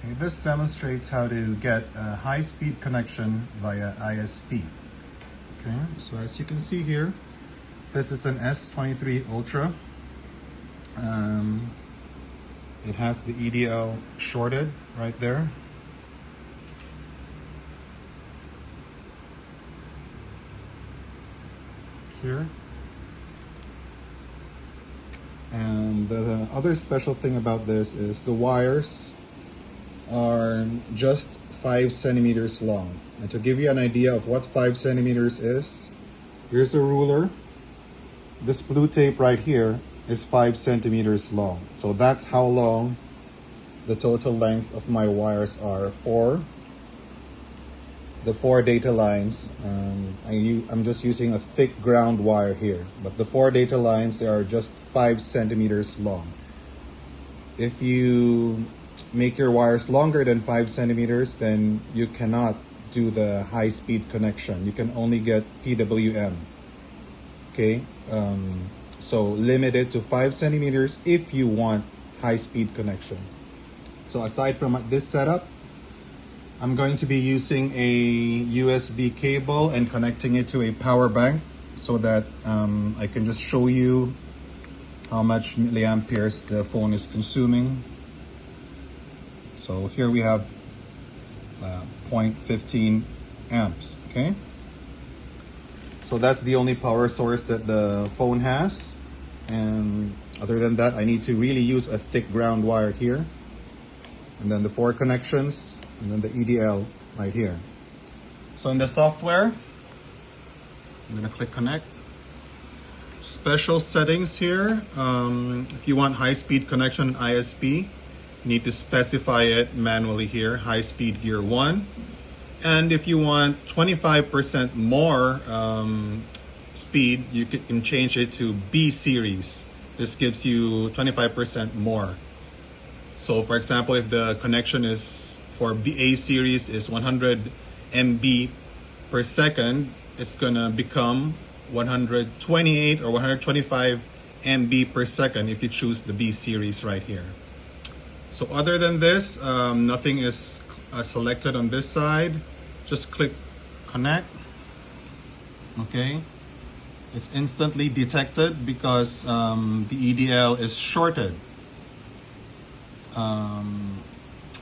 Okay, this demonstrates how to get a high-speed connection via ISP. Okay, so as you can see here, this is an S23 Ultra. It has the EDL shorted right there. Here. And the other special thing about this is the wires are just 5 centimeters long. And to give you an idea of what 5 centimeters is, here's a ruler. This blue tape right here is 5 centimeters long. So that's how long the total length of my wires are for the 4 data lines. I'm just using a thick ground wire here, but the 4 data lines, they are just 5 centimeters long. If you make your wires longer than 5 centimeters, then you cannot do the high-speed connection. You can only get PWM. Okay, so limit it to 5 centimeters if you want high-speed connection. So aside from this setup, I'm going to be using a USB cable and connecting it to a power bank so that I can just show you how much milliamperes the phone is consuming. So here we have 0.15 amps, okay? So that's the only power source that the phone has. And other than that, I need to really use a thick ground wire here. And then the 4 connections, and then the EDL right here. So in the software, I'm gonna click connect. Special settings here. If you want high-speed connection ISP, you need to specify it manually here, high-speed gear 1. And if you want 25% more speed, you can change it to B series. This gives you 25% more. So for example, if the connection is for A series is 100 MB per second, it's gonna become 128 or 125 MB per second if you choose the B series right here. So other than this, nothing is selected on this side. Just click connect. Okay, it's instantly detected because the EDL is shorted.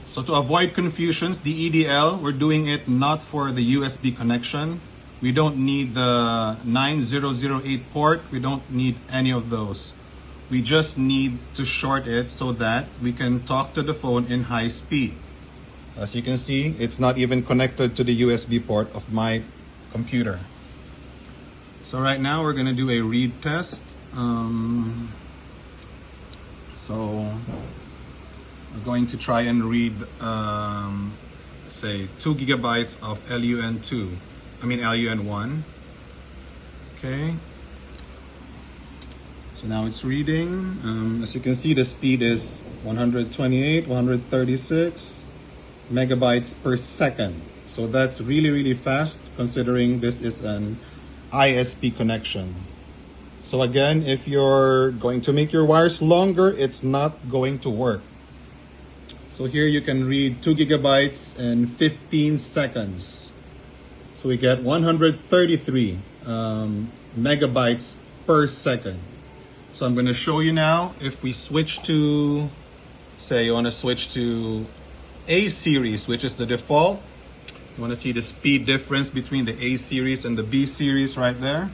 So to avoid confusions, the EDL, we're doing it not for the USB connection. We don't need the 9008 port. We don't need any of those. We just need to short it so that we can talk to the phone in high speed. As you can see, it's not even connected to the USB port of my computer. So right now we're gonna do a read test. So we're going to try and read, say, 2 gigabytes of LUN1. Okay. So now it's reading. As you can see, the speed is 128, 136 megabytes per second. So that's really, really fast considering this is an ISP connection. So again, if you're going to make your wires longer, it's not going to work. So here you can read 2 gigabytes in 15 seconds. So we get 133 megabytes per second. So I'm going to show you now if we switch to, say you want to switch to A series, which is the default. You want to see the speed difference between the A series and the B series right there.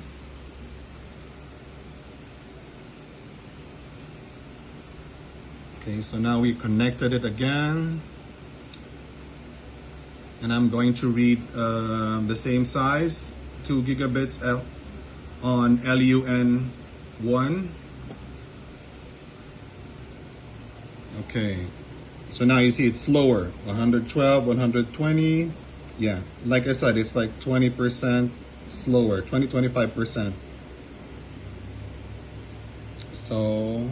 Okay, so now we connected it again. And I'm going to read the same size, 2 gigabits on LUN1. Okay, so now you see it's slower, 112, 120. Yeah, like I said, it's like 20% slower, 25%. So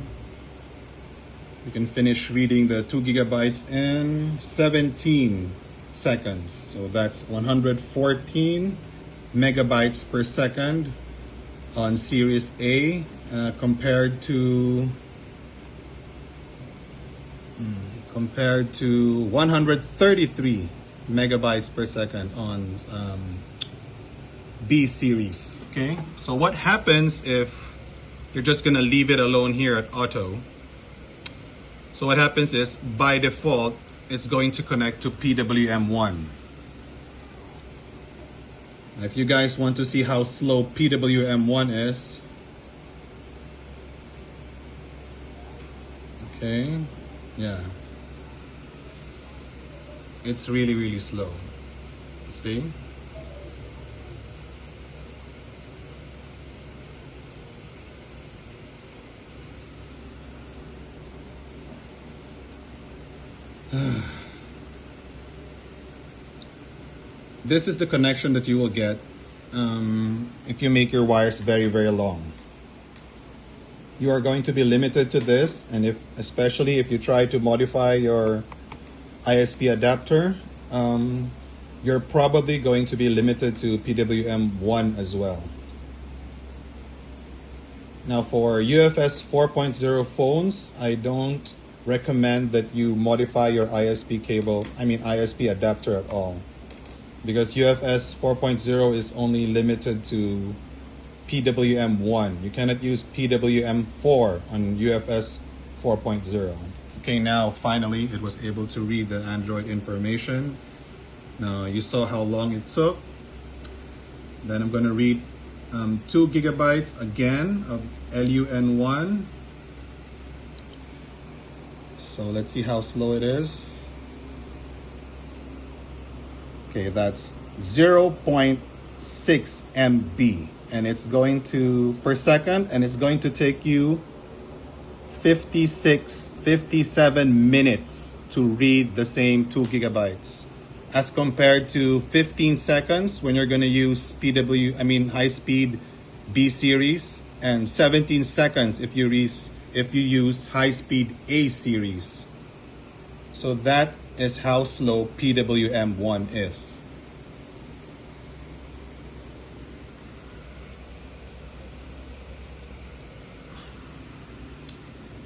you can finish reading the 2 gigabytes in 17 seconds. So that's 114 megabytes per second on Series A compared to compared to 133 megabytes per second on B series. Okay, so what happens if you're just gonna leave it alone here at auto? So what happens is, by default, it's going to connect to PWM1. If you guys want to see how slow PWM1 is, okay, yeah, it's really, really slow. See? This is the connection that you will get if you make your wires very, very long. You are going to be limited to this, and especially if you try to modify your ISP adapter, you're probably going to be limited to PWM1 as well. Now for UFS 4.0 phones, I don't recommend that you modify your ISP adapter at all, because UFS 4.0 is only limited to PWM1. You cannot use PWM4 on UFS 4.0. Okay, now finally it was able to read the Android information. Now you saw how long it took. Then I'm going to read 2 gigabytes again of LUN1. So let's see how slow it is. Okay, that's 0.6 MB, and it's going to per second, and it's going to take you 57 minutes to read the same 2 gigabytes, as compared to 15 seconds when you're going to use high-speed B series, and 17 seconds if you use high-speed A series. So that is how slow PWM1 is.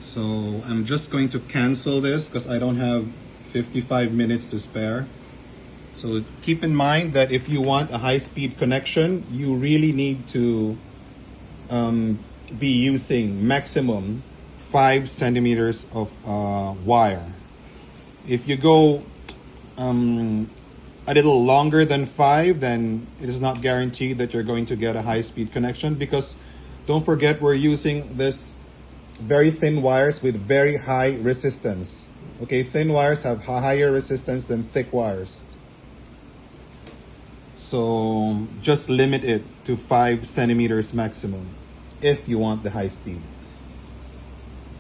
So I'm just going to cancel this because I don't have 55 minutes to spare. So keep in mind that if you want a high-speed connection, you really need to be using maximum 5 centimeters of wire. If you go a little longer than 5, then it is not guaranteed that you're going to get a high-speed connection, because don't forget we're using this very thin wires with very high resistance. Okay, thin wires have higher resistance than thick wires. So just limit it to 5 centimeters maximum if you want the high speed.